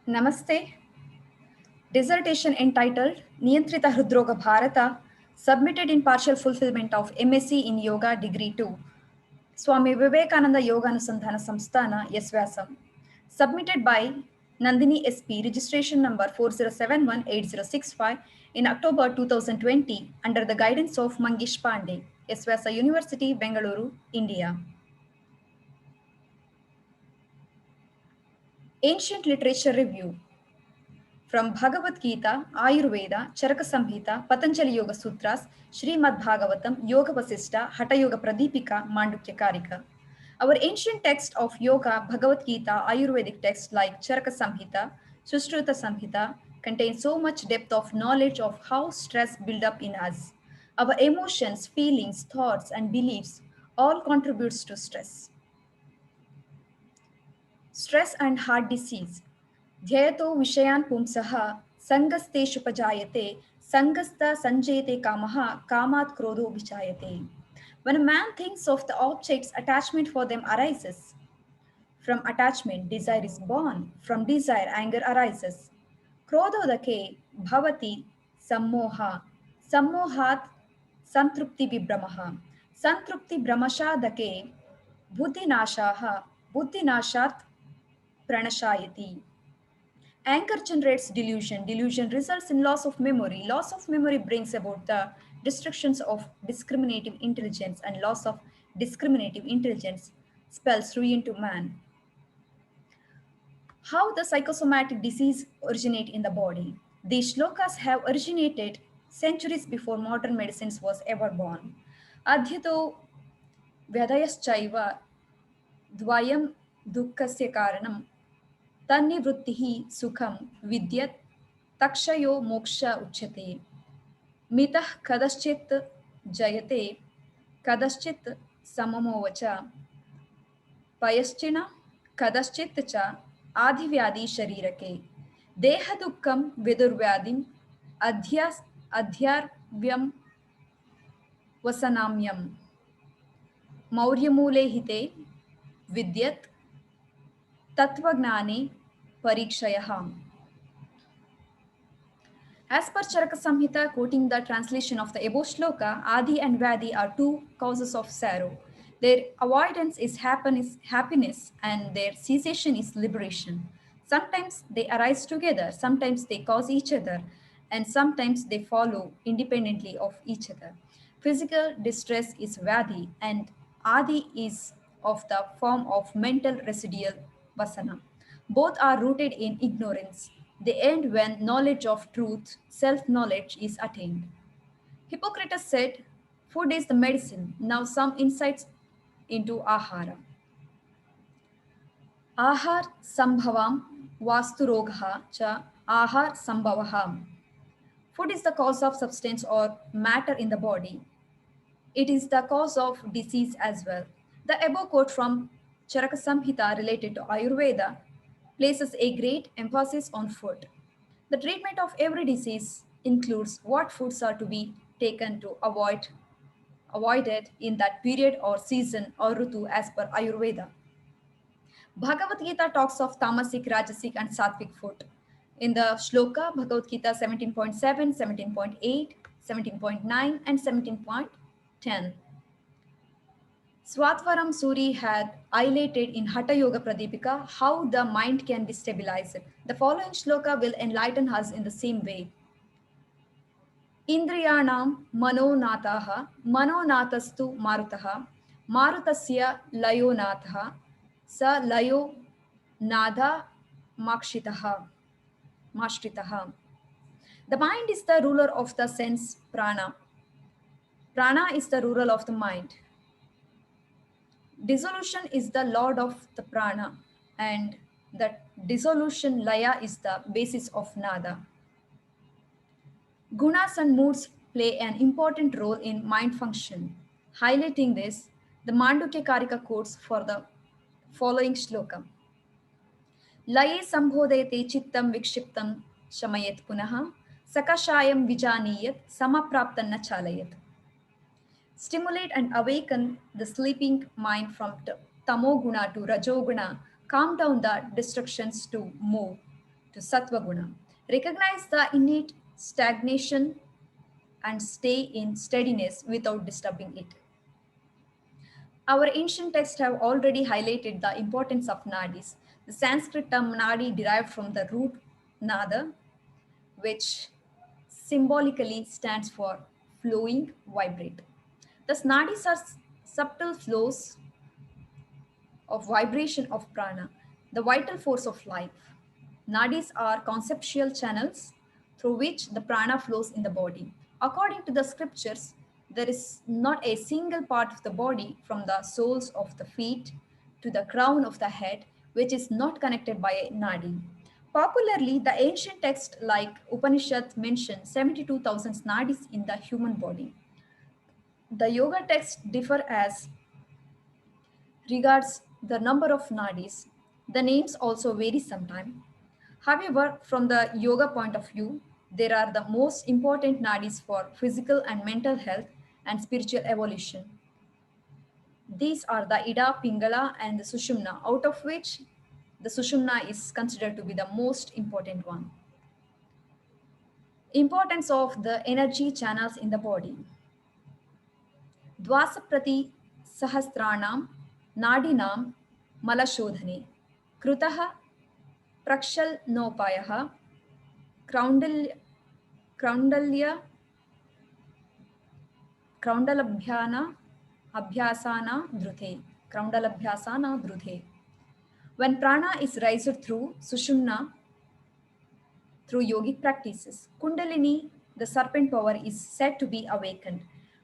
Namaste. Dissertation entitled Niyantrita Hridroga Bharata, submitted in partial fulfillment of MSc in Yoga Degree 2, Swami Vivekananda Yoganusandhana Samsthana, Yesvyasam. Submitted by Nandini SP, registration number 40718065 in October 2020 under the guidance of Mangesh Pandey, Yesvyasa University, Bengaluru, India. Ancient Literature Review. From Bhagavad Gita, Ayurveda, Charaka Samhita, Patanjali Yoga Sutras, Srimad Bhagavatam, Yoga Vasista, Hatha Yoga Pradipika, Mandukya Karika. Our ancient text of Yoga, Bhagavad Gita, Ayurvedic texts like Charaka Samhita, Sushruta Samhita contain so much depth of knowledge of how stress build up in us. Our emotions, feelings, thoughts, and beliefs all contributes to stress. Stress and heart disease. ध्येयतो विषयान् पुंसः सङ्गस्तेषुपजायते सङ्गस्थ सञ्जयते कामः कामात् क्रोधो विचायते. When a man thinks of the objects, attachment for them arises. From attachment, desire is born. From desire, anger arises. Krododake bhavati sammoha. Sammohat santrupti vibramaha. Santrupti bramashadake buddhinashaha. Buddhinashat pranashayati. Anger generates delusion. Delusion results in loss of memory. Loss of memory brings about the destructions of discriminative intelligence, and loss of discriminative intelligence spells ruin to man. How the psychosomatic disease originate in the body. These shlokas have originated centuries before modern medicines was ever born. Adhyato vyadayaschaiva dvayam dukkasya karanam तन्निवृत्तिः सुखं विद्यत् तक्षयो मोक्ष उच्यते मितः कदश्चित् जयते कदश्चित् सममोवच पयश्चिन कदश्चित् च आधिव्याधि शरीरके देह दुःखं विदुर्व्याधिम् अध्यार्व्यं वसनाम्यं मौर्यमूले हिते विद्यत् तत्वज्ञाने Parikshayaham. As per Charaka Samhita, quoting the translation of the above shloka, Adi and Vyadi are two causes of sorrow. Their avoidance is happiness, and their cessation is liberation. Sometimes they arise together, sometimes they cause each other, and sometimes they follow independently of each other. Physical distress is Vyadi, and Adi is of the form of mental residual vasana. Both are rooted in ignorance. They end when knowledge of truth, self knowledge, is attained. Hippocrates said, food is the medicine. Now, some insights into Ahara. Ahar Sambhavam Vasturogha cha Ahar Sambhavaham. Food is the cause of substance or matter in the body. It is the cause of disease as well. The above quote from Charaka Samhita related to Ayurveda places a great emphasis on food. The treatment of every disease includes what foods are to be taken to avoid it in that period or season or rutu as per Ayurveda. Bhagavad Gita talks of tamasic, rajasic, and sattvic food. In the shloka, Bhagavad Gita 17.7, 17.8, 17.9, and 17.10. Swatvaram Suri had highlighted in Hatha Yoga Pradipika how the mind can be stabilized. The following shloka will enlighten us in the same way. Indriyanam manonataha manonatastu marutaha marutasya layonataha sa layo nada mashtritaha. The mind is the ruler of the sense prana. Prana is the ruler of the mind. Dissolution is the lord of the prana, and that dissolution laya is the basis of nada. Gunas and moods play an important role in mind function. Highlighting this, the Mandukya Karika quotes for the following shloka. Laye sambhodayate chittam vikshiptam shamayet punaha sakashayam vijaniyat samapraptan na chalayat. Stimulate and awaken the sleeping mind from tamoguna to rajoguna, calm down the distractions to move. to Sattva Guna. Recognize the innate stagnation and stay in steadiness without disturbing it. Our ancient texts have already highlighted the importance of nadis. The Sanskrit term nadi derived from the root nada, which symbolically stands for flowing, vibrate. Thus, nadis are subtle flows of vibration of prana, the vital force of life. Nadis are conceptual channels through which the prana flows in the body. According to the scriptures, there is not a single part of the body from the soles of the feet to the crown of the head which is not connected by a nadi. Popularly, the ancient texts like Upanishad mention 72,000 nadis in the human body. The yoga texts differ as regards the number of nadis. The names also vary sometimes. However, from the yoga point of view, there are the most important nadis for physical and mental health and spiritual evolution. These are the Ida, Pingala, and the Sushumna, out of which the Sushumna is considered to be the most important one. Importance of the energy channels in the body. द्वासप्रति सहस्राणां नाडीनां मलशोधने कृतः प्रक्षालनोपायः क्रौण्डल्य क्रौण्डल्य क्रौण्डलभ्याना अभ्यासाना धृते क्रौण्डलभ्यासाना धृते. When prana is raised through sushumna through yogic practices, kundalini, the serpent power, is said to be awakened.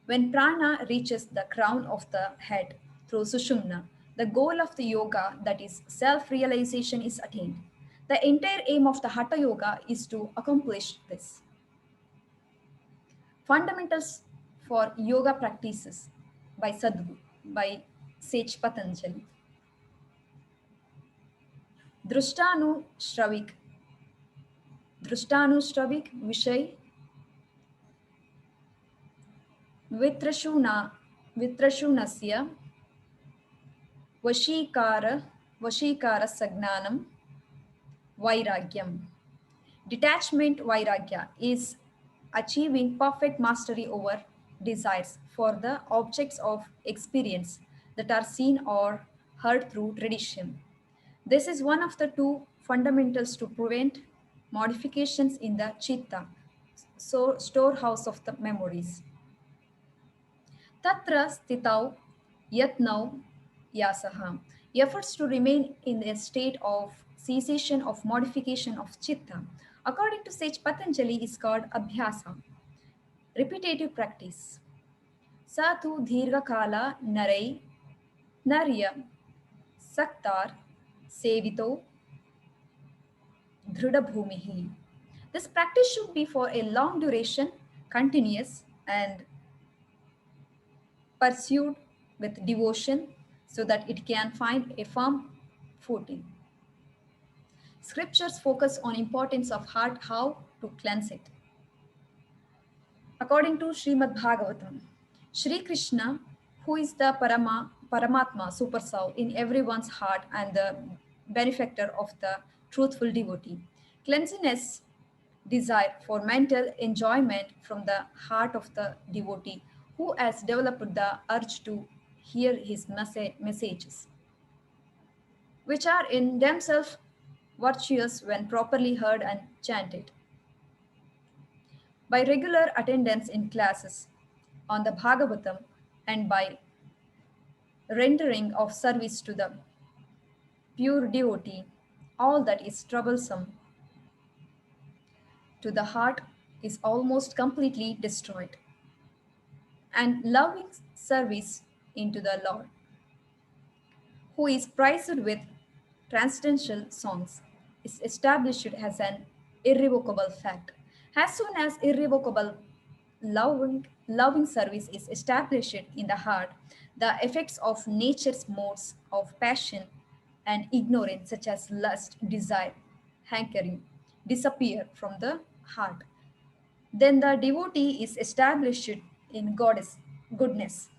When prana reaches the crown of the head through sushumna, the goal of the yoga, that is self-realization, is attained. The entire aim of the hatha yoga is to accomplish this. Fundamentals for yoga practices by Sadhguru, by Sage Patanjali. दृष्टानुश्रविक दृष्टानुश्रविक विषय वित्रषुना वित्रषुणस्य वशीकार वशीकारसज्ञानं vairagyam. Detachment vairagya is achieving perfect mastery over desires for the objects of experience that are seen or heard through tradition. This is one of the two fundamentals to prevent modifications in the chitta, so storehouse of the memories. Tatra stitau yatnau yasaha. Efforts to remain in a state of cessation of modification of chitta, according to sage Patanjali, is called abhyasa, repetitive practice. Sa tu dhirga kala narai narya saktar sevito Dhrudabhumihi. This practice should be for a long duration, continuous, and pursued with devotion so that it can find a firm footing. Scriptures focus on importance of heart, how to cleanse it. According to Srimad Bhagavatam, Sri Krishna, who is the Paramatma, super soul in everyone's heart and the benefactor of the truthful devotee, cleanliness desire for mental enjoyment from the heart of the devotee who has developed the urge to hear his messages, which are in themselves virtuous when properly heard and chanted. By regular attendance in classes on the Bhagavatam and by rendering of service to the pure devotee, all that is troublesome to the heart is almost completely destroyed. And loving service into the Lord, who is praised with transcendental songs, is established as an irrevocable fact. As soon as irrevocable loving service is established in the heart, the effects of nature's modes of passion and ignorance, such as lust, desire, hankering, disappear from the heart. Then the devotee is established in God's goodness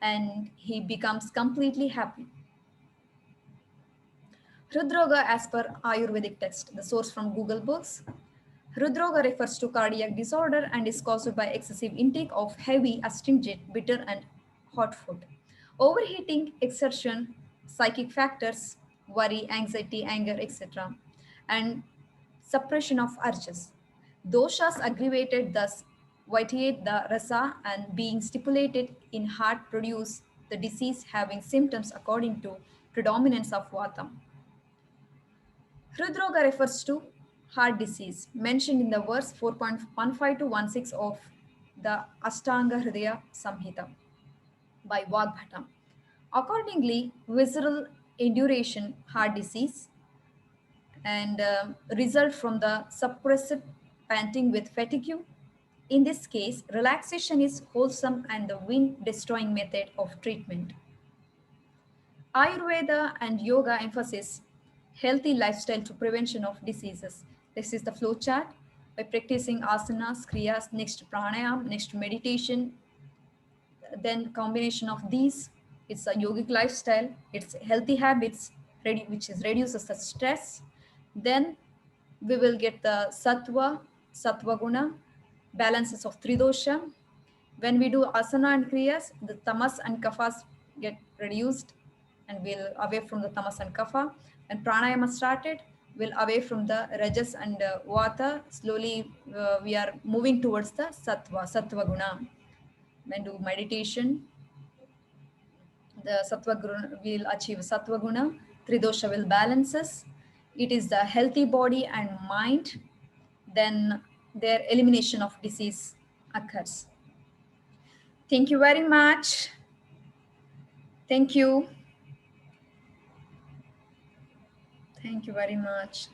and he becomes completely happy. Hridroga as per Ayurvedic text, the source from Google Books. Hridroga refers to cardiac disorder and is caused by excessive intake of heavy, astringent, bitter, and hot food. Overheating, exertion, psychic factors, worry, anxiety, anger, etc., and suppression of urges. Doshas aggravated thus vitiate the rasa and being stipulated in heart produce the disease having symptoms according to predominance of vata. Hridroga refers to heart disease mentioned in the verse 4.15 to 16 of the Ashtanga Hridaya Samhita by Vagbhata. Accordingly, visceral induration heart disease and result from the suppressive panting with fatigue. In this case, relaxation is wholesome and the wind destroying method of treatment. Ayurveda and yoga emphasize healthy lifestyle to prevention of diseases. This is the flow chart. By practicing asanas, kriyas, next pranayam, next meditation, then combination of these, it's a yogic lifestyle, it's healthy habits, which is reduces the stress. Then we will get the sattva guna, balances of tridosha. When we do asana and kriyas, the tamas and kafas get reduced and we'll away from the tamas and kapha. When pranayama started, we'll away from the rajas and vata. Slowly we are moving towards the sattva guna. When do meditation, the sattva guna will achieve sattva guna, tridosha will balances. It is the healthy body and mind. Then their elimination of disease occurs. Thank you very much. Thank you. Thank you very much.